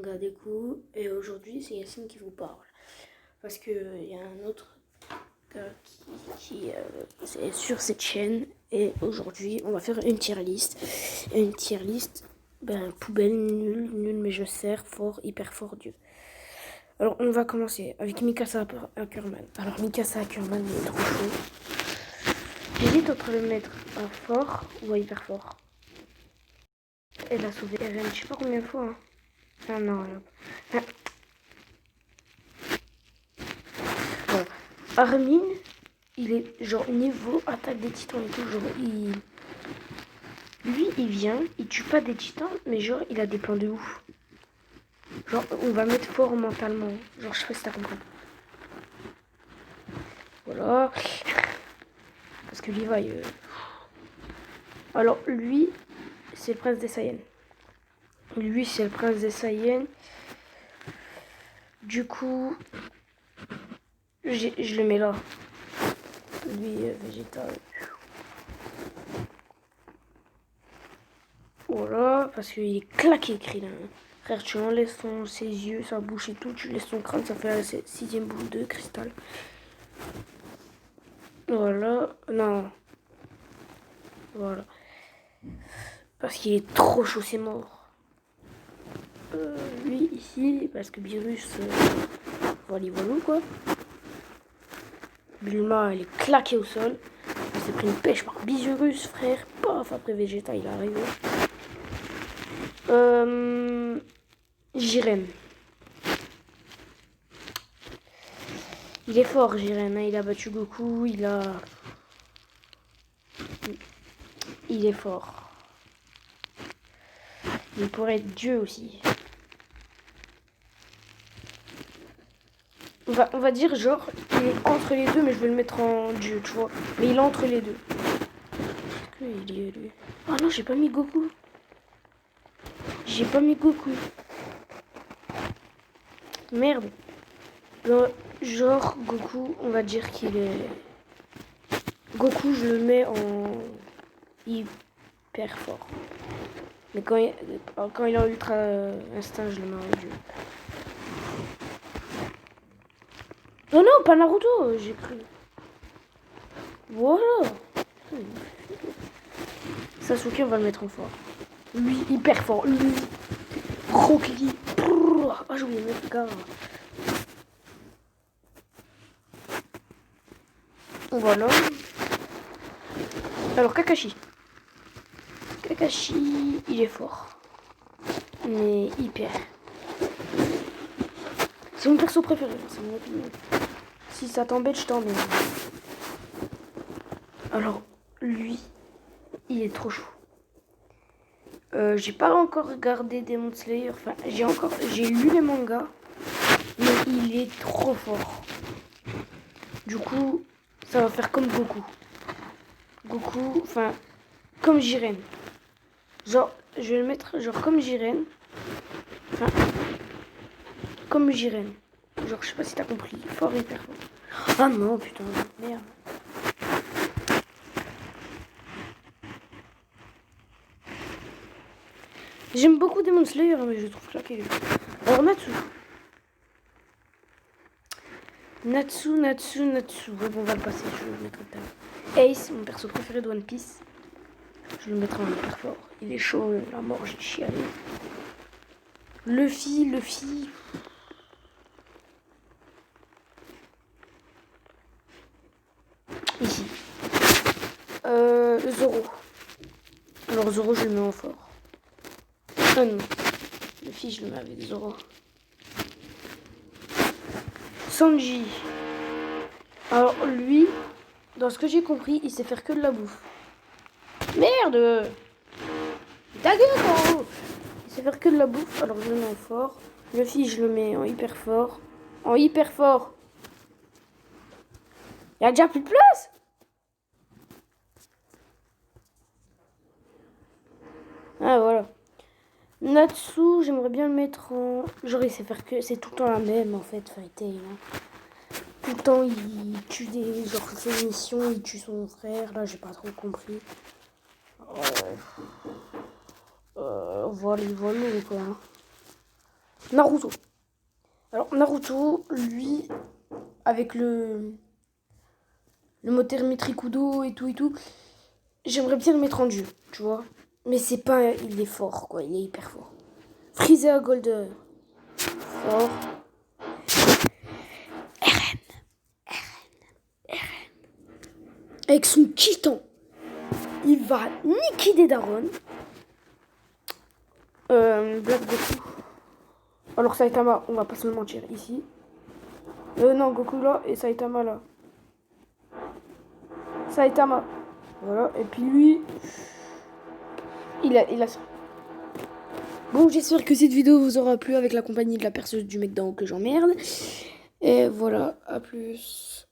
Regardez coup, et aujourd'hui c'est Yacine qui vous parle. Parce que il y a un autre gars qui est sur cette chaîne. Et aujourd'hui on va faire une tier list. Et une tier list, poubelle, nul, mais je sers, fort, hyper fort, Dieu. Alors on va commencer avec Mikasa Ackerman. Alors Mikasa Ackerman il est trop chaud. J'hésite entre le mettre à fort ou à hyper fort. Elle a sauvé Eren, je sais pas combien de fois. Hein. Ah non, voilà. Armin, il est genre niveau attaque des titans et tout. Genre, lui, il vient, il tue pas des titans, mais genre, il a des plans de ouf. Genre, on va mettre fort mentalement. Genre, je sais pas si t'as compris. Voilà. Parce que Levi. Alors, lui, c'est le prince des Saiyans. Lui, c'est le prince des Saiyans. Du coup, je le mets là. Lui, végétal. Voilà, parce qu'il est claqué, Krillin. Frère, tu enlèves ses yeux, sa bouche et tout, tu laisses son crâne, ça fait la 6ème boule de cristal. Voilà, non. Voilà. Parce qu'il est trop chaud, c'est mort. Lui, ici, parce que Beerus, voilà, quoi. Bulma, elle est claquée au sol. Il s'est pris une pêche par Beerus, frère. Paf, après Vegeta, il est arrivé. Jiren. Il est fort, Jiren. Hein. Il a battu Goku. Il est fort. Il pourrait être Dieu aussi. On va dire genre, il est entre les deux, mais je vais le mettre en Dieu, tu vois. Mais il est entre les deux. Est-ce qu'il y est lui? Ah non, j'ai pas mis Goku. J'ai pas mis Goku. Merde. Genre, Goku, on va dire qu'il est... Goku, je le mets en hyper fort. Mais quand il est en ultra instinct, je le mets en Dieu. Non, non, pas Naruto, j'ai cru. Voilà. Sasuke, on va le mettre en fort. Lui, hyper fort. Lui, Rock Lee. Ah, j'ai oublié de mettre gars. Voilà. Alors, Kakashi. Kakashi, il est fort. Mais hyper. C'est mon perso préféré, c'est mon opinion. Si ça t'embête, je t'emmène. Alors, lui, il est trop chaud. J'ai pas encore regardé Demon Slayer. Enfin, j'ai lu les mangas. Mais il est trop fort. Du coup, ça va faire comme Goku. Goku, enfin, comme Jiren. Genre, je vais le mettre genre comme Jiren. Enfin, comme Jiren. Genre, je sais pas si t'as compris. Fort, hyper fort. Ah non, putain, merde. J'aime beaucoup Demon Slayer, mais je trouve claqué. Alors, Natsu. Natsu. Ouais, bon, on va le passer, je vais le mettre tout à l'heure. Ace, mon perso préféré de One Piece. Je vais le mettre en hyper fort. Il est chaud, la mort, j'ai chialé. Luffy. Ici. Zoro. Alors Zoro, je le mets en fort. Ah non. Luffy, je le mets avec Zoro. Sanji. Alors lui, dans ce que j'ai compris, il sait faire que de la bouffe. Merde! Ta gueule, gros! Il sait faire que de la bouffe, alors je le mets en fort. Luffy, je le mets en hyper fort. En hyper fort. Il y a déjà plus de place? Ah voilà. Natsu, j'aimerais bien le mettre en... Genre il sait faire que... C'est tout le temps la même en fait, Fairy Tail. Hein. Tout le temps il tue des... Genre ses missions, il tue son frère. Là j'ai pas trop compris. Voilà quoi. Hein. Naruto. Alors, Naruto, lui, avec le moteur Mitrikudo et tout, j'aimerais bien le mettre en jeu, tu vois. Mais c'est pas... Il est fort, quoi. Il est hyper fort. Freezer Golden. Fort. Avec son titan, il va niquer des darons. Black Goku. Alors Saitama, on va pas se le mentir, ici. Non, Goku là et Saitama là. Saitama. Voilà, et puis lui, il a ça. Bon, j'espère que cette vidéo vous aura plu avec la compagnie de la perceuse du mec d'en haut que j'emmerde. Et voilà, à plus.